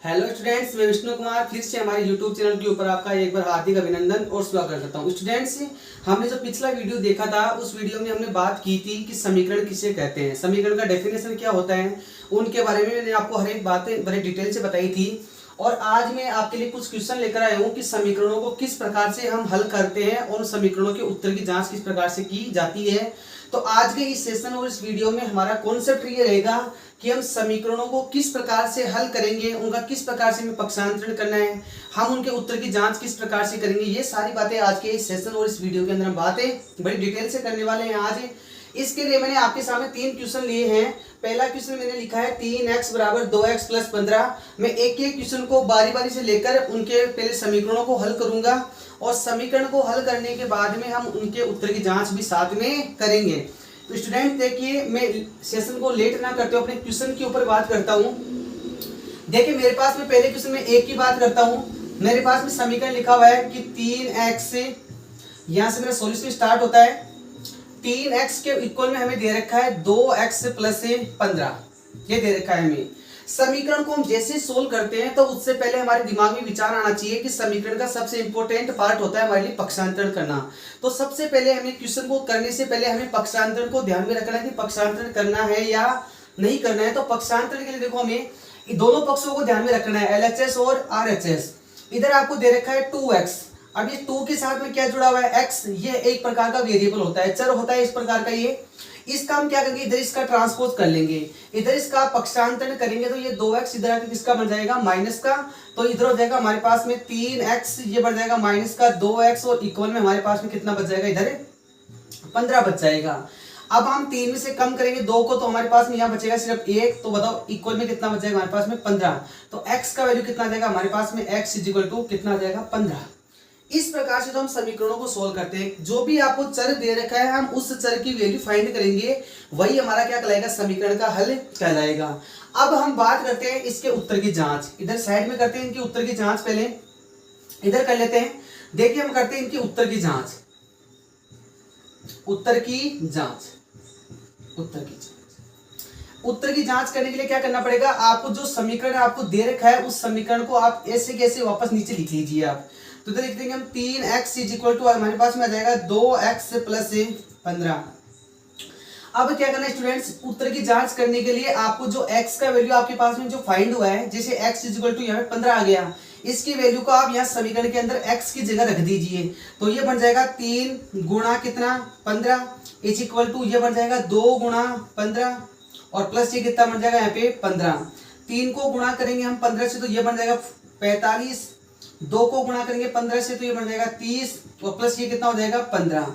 Hello students, मैं विष्णु कुमार फिर से हमारे यूट्यूब चैनल के ऊपर आपका एक बार हार्दिक अभिनंदन और स्वागत करता हूं। स्टूडेंट्स, हमने जो पिछला वीडियो देखा था उस वीडियो में हमने बात की थी कि समीकरण किसे कहते हैं, समीकरण का डेफिनेशन क्या होता है, उनके बारे में मैंने आपको हर एक बातें बड़े डिटेल से बताई थी। और आज मैं आपके लिए कुछ क्वेश्चन लेकर आया हूँ कि समीकरणों को किस प्रकार से हम हल करते हैं और समीकरणों के उत्तर की जाँच किस प्रकार से की जाती है। तो आज के इस सेशन और इस वीडियो में हमारा कॉन्सेप्ट ये रहेगा कि हम समीकरणों को किस प्रकार से हल करेंगे, उनका किस प्रकार से हमें पक्षांतरण करना है, हम उनके उत्तर की जांच किस प्रकार से करेंगे। ये सारी बातें आज के इस सेशन और इस वीडियो के अंदर हम बातें बड़ी डिटेल से करने वाले हैं आज। इसके लिए मैंने आपके सामने 3 क्वेश्चन लिए हैं। पहला क्वेश्चन मैंने लिखा है 3x बराबर 2x प्लस 15। मैं एक एक क्वेश्चन को बारी बारी से लेकर उनके पहले समीकरणों को हल करूंगा और समीकरण को हल करने के बाद में हम उनके उत्तर की जांच भी साथ में करेंगे। तो स्टूडेंट देखिए, मैं सेशन को लेट ना करते हुए अपने क्वेश्चन के ऊपर बात करता हूँ। देखिए मेरे पास में पहले क्वेश्चन में एक की बात करता हूँ। मेरे पास में समीकरण लिखा हुआ है कि 3x से यहाँ से मेरा सॉल्यूशन स्टार्ट होता है। 3x के इक्वल में हमें दे रखा है 2x प्लस 15, ये दे रखा है हमें। समीकरण को हम जैसे सोल्व करते हैं तो उससे पहले हमारे दिमाग में विचार आना चाहिए कि समीकरण का सबसे इंपॉर्टेंट पार्ट होता है हमारे लिए पक्षांतरण करना। तो सबसे पहले हमें क्वेश्चन को करने से पहले हमें पक्षांतरण को ध्यान में रखना है कि पक्षांतरण करना है या नहीं करना है। तो पक्षांतरण के लिए देखो हमें दोनों पक्षों को ध्यान में रखना है, LHS और RHS। इधर आपको दे रखा है 2x। अब ये 2 के साथ में क्या जुड़ा हुआ है, x। ये एक प्रकार का वेरिएबल होता है, चर होता है इस प्रकार का। ये इसका हम क्या करेंगे, इधर इसका ट्रांसपोज कर लेंगे, इधर इसका पक्षांतरण करेंगे तो ये 2x इधर आके किसका बन जाएगा, माइनस का। तो इधर हो जाएगा हमारे पास में 3x, ये बढ़ जाएगा माइनस का 2x और इक्वल में हमारे पास में कितना बच जाएगा, इधर 15 बच जाएगा। अब हम 3 में से कम करेंगे 2 को तो हमारे पास में यहाँ बचेगा सिर्फ 1। तो बताओ इक्वल में कितना बच जाएगा हमारे पास में 15। तो x का वैल्यू कितना आ जाएगा हमारे पास में, x इज इक्वल टू कितना आ जाएगा 15। इस प्रकार से तो हम समीकरणों को सोल्व करते हैं। जो भी आपको चर दे रखा है हम उस चर की वैल्यू फाइंड करेंगे, वही हमारा क्या कहलाएगा, समीकरण का हल कहलाएगा। अब हम बात करते हैं इसके उत्तर की जांच। इधर साइड में करते हैं इनके उत्तर की जांच, पहले इधर कर लेते हैं। देखिए हम करते हैं इनके उत्तर की जांच, उत्तर की जांच, उत्तर की जांच। उत्तर की जांच करने के लिए क्या करना पड़ेगा, आपको जो समीकरण आपको दे रखा है उस समीकरण को आप ऐसे कैसे वापस नीचे लिख लीजिए आप। तो इधर लिख देंगे हम 3x इज इक्वल टू हमारे पास में आ जाएगा 2x प्लस 15। अब क्या करना है स्टूडेंट्स, उत्तर की जांच करने के लिए आपको जो x का वैल्यू आपके पास में जो फाइंड हुआ है, जैसे x इज इक्वल टू यहाँ पे 15 आ गया, इसकी वैल्यू को आप यहाँ समीकरण के अंदर x की जगह रख दीजिए। तो ये बन जाएगा 3 गुणा कितना 15 इज इक्वल टू ये बन जाएगा 2 गुणा 15 और प्लस ये कितना बन जाएगा यहाँ पे 15। 3 को गुणा करेंगे हम 15 से तो ये बन जाएगा 45। 2 को गुणा करेंगे 15 से तो ये बन जाएगा 30 और प्लस ये कितना हो जाएगा 15।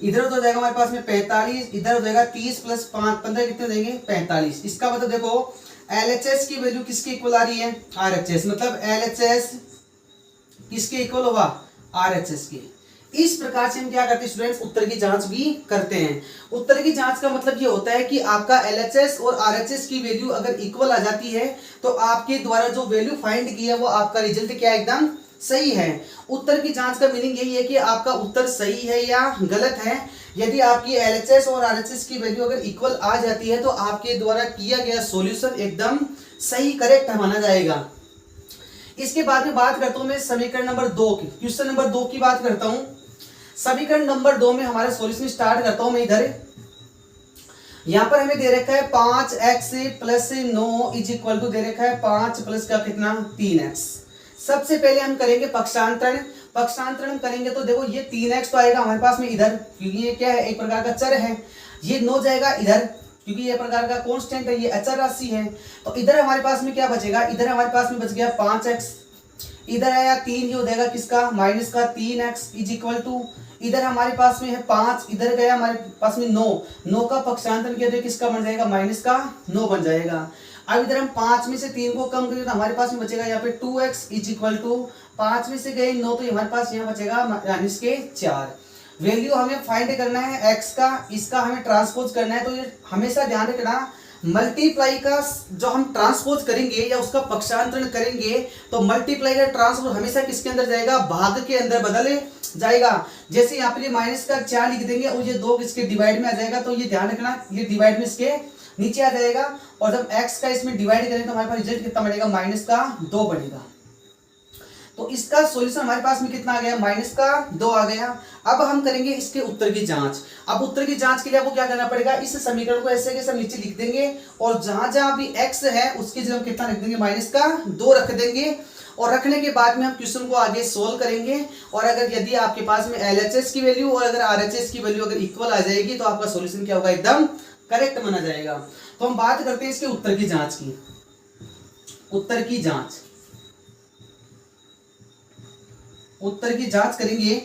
इधर हो जाएगा हमारे पास में 45, इधर हो जाएगा 30 प्लस 5 15 कितने देंगे 45। इसका मतलब देखो LHS की वैल्यू किसके इक्वल आ रही है, RHS। मतलब LHS किसके इक्वल होगा, RHS के। इस प्रकार से हम क्या करते हैं स्टूडेंट्स, उत्तर की जांच भी करते हैं। उत्तर की जांच का मतलब ये होता है कि आपका LHS और RHS की वैल्यू अगर इक्वल आ जाती है तो आपके द्वारा जो वैल्यू फाइंड की है वो आपका रिजल्ट क्या एकदम सही है। उत्तर की जांच का मीनिंग यही है कि आपका उत्तर सही है या गलत है। यदि आपकी LHS और RHS की वैल्यू अगर इक्वल आ जाती है तो आपके द्वारा किया गया सॉल्यूशन एकदम सही करेक्ट माना जाएगा। इसके बाद में बात करता हूं मैं समीकरण नंबर 2 की, क्वेश्चन नंबर 2 की बात करता हूं। समीकरण नंबर 2 में हमारा सॉल्यूशन स्टार्ट करता हूं मैं। इधर यहां पर हमें दे रखा है 5x plus 9 is equal to दे रखा है 5 प्लस का कितना 3x। सबसे पहले हम करेंगे पक्षांतरण। पक्षांतरण करेंगे तो देखो ये 3x तो आएगा हमारे पास में इधर, क्योंकि ये क्या है, एक प्रकार का चर है। ये 9 जाएगा इधर, क्योंकि ये प्रकार का कांस्टेंट है, ये अचर राशि है। तो इधर हमारे पास में क्या बचेगा, इधर हमारे पास में बच गया 5x। इधर आया 3, ये हो जाएगा किसका, माइनस का 3x इज इक्वल टू इधर हमारे पास में है 5, इधर गया हमारे पास में 9 का पक्षांतरण किया तो किसका बन जाएगा, माइनस का 9 बन जाएगा। अब इधर हम 5 में से 3 को कम करेंगे तो हमारे पास में बचेगा यहाँ पे 2x इज इक्वल टू 5 में से गए 9 तो हमारे पास यहाँ बचेगा माइनस के 4। वैल्यू हमें फाइंड करना है x का, इसका हमें ट्रांसपोज करना है। तो ये हमेशा ध्यान रखना, मल्टीप्लाई का जो हम ट्रांसपोज करेंगे या उसका पक्षांतरण करेंगे तो मल्टीप्लाई का ट्रांसपोज हमेशा किसके अंदर जाएगा, भाग के अंदर बदल जाएगा। जैसे यहाँ पे माइनस का 4 लिख देंगे और ये 2 इसके डिवाइड में आ जाएगा, तो ये ध्यान रखना ये डिवाइड में इसके नीचे आ जाएगा। और जब x का इसमें डिवाइड करें तो हमारे पास रिजल्ट कितना बनेगा, -2 बनेगा। तो इसका सॉल्यूशन हमारे पास में कितना आ गया, -2 आ गया। अब हम करेंगे इसके उत्तर की जांच। अब उत्तर की जांच के लिए आपको क्या करना पड़ेगा, इस समीकरण को ऐसे कैसे नीचे लिख देंगे और जहां जहां भी x है उसकी जगह कितना रख देंगे, -2 रख देंगे। और रखने के बाद में हम क्वेश्चन को आगे सोल्व करेंगे। और अगर यदि आपके पास में LHS की वैल्यू और अगर RHS की वैल्यू अगर इक्वल आ जाएगी तो आपका सॉल्यूशन क्या होगा, एकदम करेक्ट माना जाएगा। तो हम बात करते हैं इसके उत्तर की जांच की। उत्तर की जांच, उत्तर की जांच करेंगे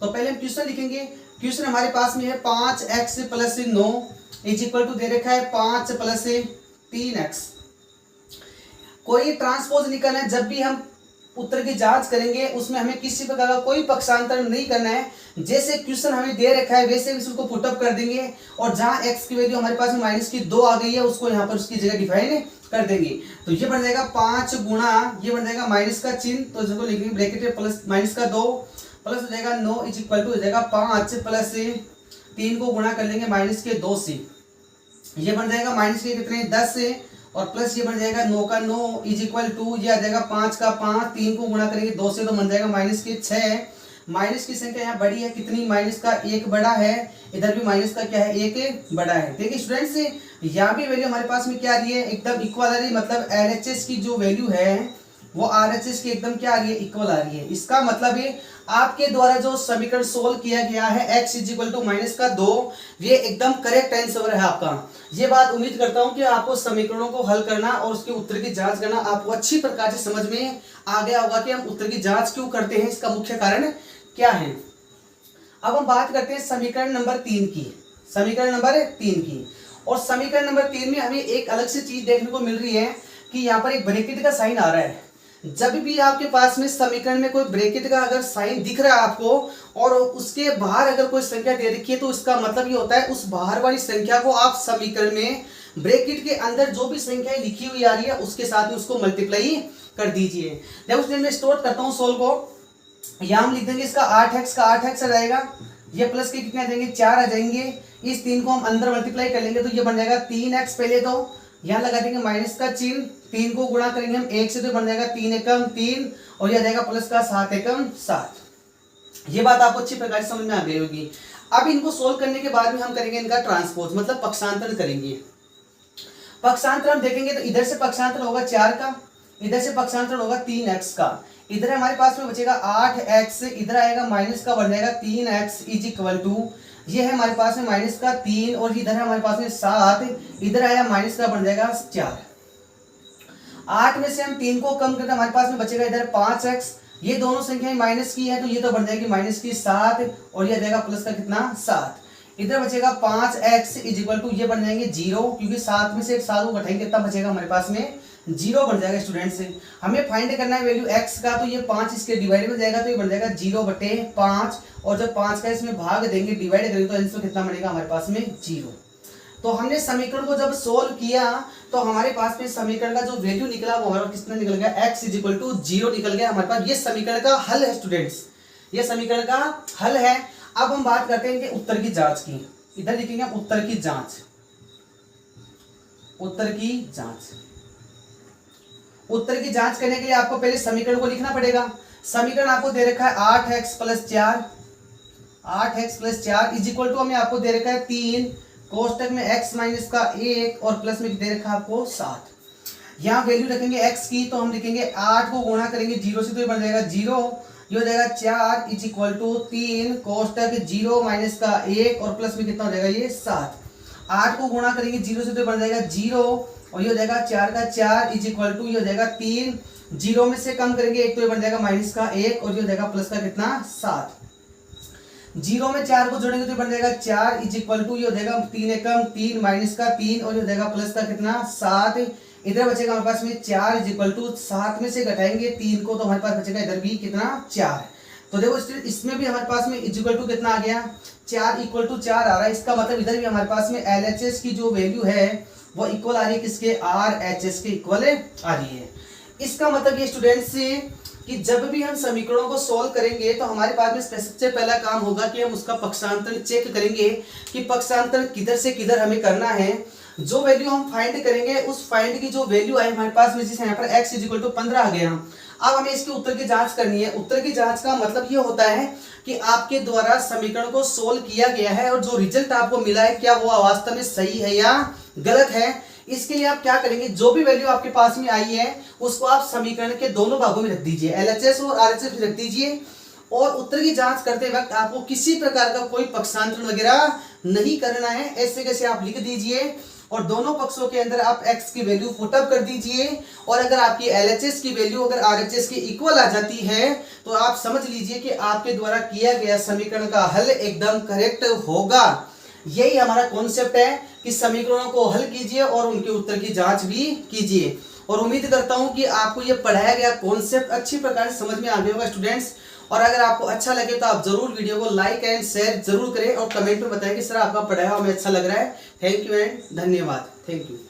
तो पहले हम क्वेश्चन लिखेंगे। क्वेश्चन हमारे पास में है 5x + 9 = दे रखा है 5 + 3x। कोई ट्रांसपोज नहीं करना है। जब भी हम उत्तर की जांच करेंगे उसमें हमें किसी प्रकार का कोई पक्षांतर नहीं करना है। जैसे क्वेश्चन हमें दे रखा है वैसे उसको पुटअप कर देंगे और जहां x की वैल्यू हमारे पास में -2 आ गई है उसको यहाँ पर उसकी जगह डिफाइन कर देंगे। तो ये बन जाएगा 5 गुणा, ये बन जाएगा माइनस का चिन्ह तो इसको लिखेंगे ब्रैकेट में प्लस -2 प्लस हो जाएगा 9 = हो जाएगा 5 + 3 को गुणा कर लेंगे -2 से, ये बन जाएगा माइनस के कितने 10 से और प्लस ये बन जाएगा 9 का 9 = ये आ जाएगा 5 का 5, 3 को गुणा करेंगे 2 से तो बन जाएगा -6। माइनस की संख्या यहाँ बड़ी है कितनी, माइनस का 1 बड़ा है, इधर भी माइनस का क्या है 1 बड़ा है। देखिए स्टूडेंट्स यहाँ भी वैल्यू हमारे पास में क्या आ रही है, एकदम इक्वल आ रही है। मतलब LHS की जो वैल्यू है वो RHS की एकदम क्या आ रही है, इक्वल आ रही है। इसका मतलब है आपके द्वारा जो समीकरण सोल्व किया गया है x = -2, ये एकदम करेक्ट आंसर है आपका। ये बात उम्मीद करता हूं कि आपको समीकरणों को हल करना और उसके उत्तर की जांच करना आपको अच्छी प्रकार से समझ में आ गया होगा कि हम उत्तर की जांच क्यों करते हैं, इसका मुख्य कारण क्या है। अब हम बात करते हैं समीकरण नंबर 3 की। समीकरण नंबर 3 की, और समीकरण नंबर 3 में हमें एक अलग से चीज देखने को मिल रही है कि यहाँ पर एक ब्रैकेट का साइन आ रहा है। जब भी आपके पास में समीकरण में कोई ब्रैकेट का अगर साइन दिख रहा है आपको और उसके बाहर अगर कोई संख्या दे रखी है तो इसका मतलब ये होता है उस बाहर वाली संख्या को आप समीकरण में ब्रैकेट के अंदर जो भी संख्या लिखी हुई आ रही है उसके साथ में उसको मल्टीप्लाई कर दीजिए। जब उसमें मैं स्टोर करता हूँ सोल्व को, यहाँ हम लिख देंगे इसका 8x का 8x आ जाएगा, ये प्लस के कितने आ जाएंगे 4 आ जाएंगे। इस 3 को हम अंदर मल्टीप्लाई कर लेंगे तो ये बन जाएगा 3x। पहले तो यहाँ लगा देंगे माइनस का चिन्ह, 3 को गुणा करेंगे हम 1 से तो बन जाएगा 3 एकम 3 और यह जाएगा प्लस का 7 एकम 7। ये बात आपको अच्छी प्रकार से समझ में आ गई होगी। अब इनको सोल्व करने के बाद में हम करेंगे इनका ट्रांसपोज, मतलब पक्षांतर करेंगे। पक्षांतर हम देखेंगे तो इधर से पक्षांतर होगा 4 का, इधर से पक्षांतर होगा 3x का, इधर हमारे पास में बचेगा 8x, इधर आएगा माइनस का बन जाएगा 3x = ये है हमारे पास में माइनस का 3 और इधर है हमारे पास में 7, इधर आया माइनस का बन जाएगा 4। 8 में से हम 3 को कम करते हमारे पास में बचेगा इधर 5x, ये दोनों संख्याएं माइनस की है तो ये तो बन जाएगी माइनस की 7 और ये जाएगा प्लस का कितना 7। इधर बचेगा 5x = ये बन जाएंगे 0, क्योंकि 7 में से 7 को घटाएंगे कितना बचेगा हमारे पास में 0 बन जाएगा। स्टूडेंट्स हमें फाइंड करना है वैल्यू x का, तो ये 5 इसके डिवाइड में जाएगा तो ये बन जाएगा 0/5 और जब 5 का इसमें भाग देंगे डिवाइड करेंगे तो आंसर कितना बनेगा हमारे पास में 0। तो हमने समीकरण को जब सोल्व किया तो हमारे पास में समीकरण का जो वैल्यू निकला वो हमारा कितना निकल गया, x = 0 निकल गया हमारे पास। ये समीकरण का हल है स्टूडेंट्स, ये समीकरण का हल है। अब हम बात करते हैं इनके उत्तर की जांच की। इधर लिखेंगे हम उत्तर की जांच, उत्तर की जांच। उत्तर की जांच करने के लिए आपको पहले समीकरण को लिखना पड़ेगा। समीकरण आपको दे रखा है 8x + 4, 8x + 4 = हमें आपको दे रखा है 3, कोष्टक में x - का 1 और प्लस में दे रखा है आपको 7। यहाँ वैल्यू रखेंगे x की तो हम लिखेंगे 8 को गुणा करेंगे 0 से तो ये बन जाएगा 0, ये हो जाएगा 4 = 3 कोष्टक 0 - का 1 और प्लस में कितना हो जाएगा ये 7। 8 को गुणा करेंगे 0 से तो बन जाएगा 0 और ये हो जाएगा 4 का 4 = ये हो जाएगा 3, 0 में से कम करेंगे 1 तो ये बन जाएगा माइनस का 1 और ये हो जाएगा प्लस का कितना 7। 0 में 4 को जोड़ेंगे तो बन जाएगा 4 = ये हो जाएगा 3 एकम 3 माइनस का 3 और ये हो जाएगा प्लस का कितना 7। इधर बचेगा हमारे पास में 4 = 7 में से घटाएंगे 3 को तो हमारे पास बचेगा इधर भी कितना 4। तो देखो इसमें भी हमारे पास में = कितना आ गया 4 = 4 आ रहा है। इसका मतलब इधर भी हमारे पास में LHS की जो वैल्यू है वो इक्वल आ रही है किसके, RHS के इक्वल आ रही है। इसका मतलब ये स्टूडेंट्स कि जब भी हम समीकरणों को सॉल्व करेंगे तो हमारे पास में सबसे पहला काम होगा कि हम उसका पक्षांतर चेक करेंगे कि पक्षांतर किधर से किधर हमें करना है। जो वैल्यू हम फाइंड करेंगे उस फाइंड की जो वैल्यू आई हमारे पास में, जिसे यहाँ पर x इक्वल टू 15 आ गया। अब हमें इसके उत्तर की जांच करनी है। उत्तर की जांच का मतलब ये होता है कि आपके द्वारा समीकरण को सोल्व किया गया है और जो रिजल्ट आपको मिला है क्या वो वास्तव में सही है या गलत है। इसके लिए आप क्या करेंगे, जो भी वैल्यू आपके पास में आई है उसको आप समीकरण के दोनों भागों में रख दीजिए, LHS और RHS रख दीजिए। और उत्तर की जांच करते वक्त आपको किसी प्रकार का कोई पक्षांतरण वगैरह नहीं करना है, ऐसे कैसे आप लिख दीजिए और दोनों पक्षों के अंदर आप x की वैल्यू पुटअप कर दीजिए। और अगर आपकी LHS की वैल्यू अगर RHS के इक्वल आ जाती है तो आप समझ लीजिए कि आपके द्वारा किया गया समीकरण का हल एकदम करेक्ट होगा। यही हमारा कॉन्सेप्ट है कि समीकरणों को हल कीजिए और उनके उत्तर की जांच भी कीजिए। और उम्मीद करता हूं कि आपको ये पढ़ाया गया कॉन्सेप्ट अच्छी प्रकार से समझ में आ गया होगा स्टूडेंट्स। और अगर आपको अच्छा लगे तो आप जरूर वीडियो को लाइक एंड शेयर जरूर करें और कमेंट में बताएं कि सर आपका पढ़ाया हमें अच्छा लग रहा है। थैंक यू एंड धन्यवाद। Thank you.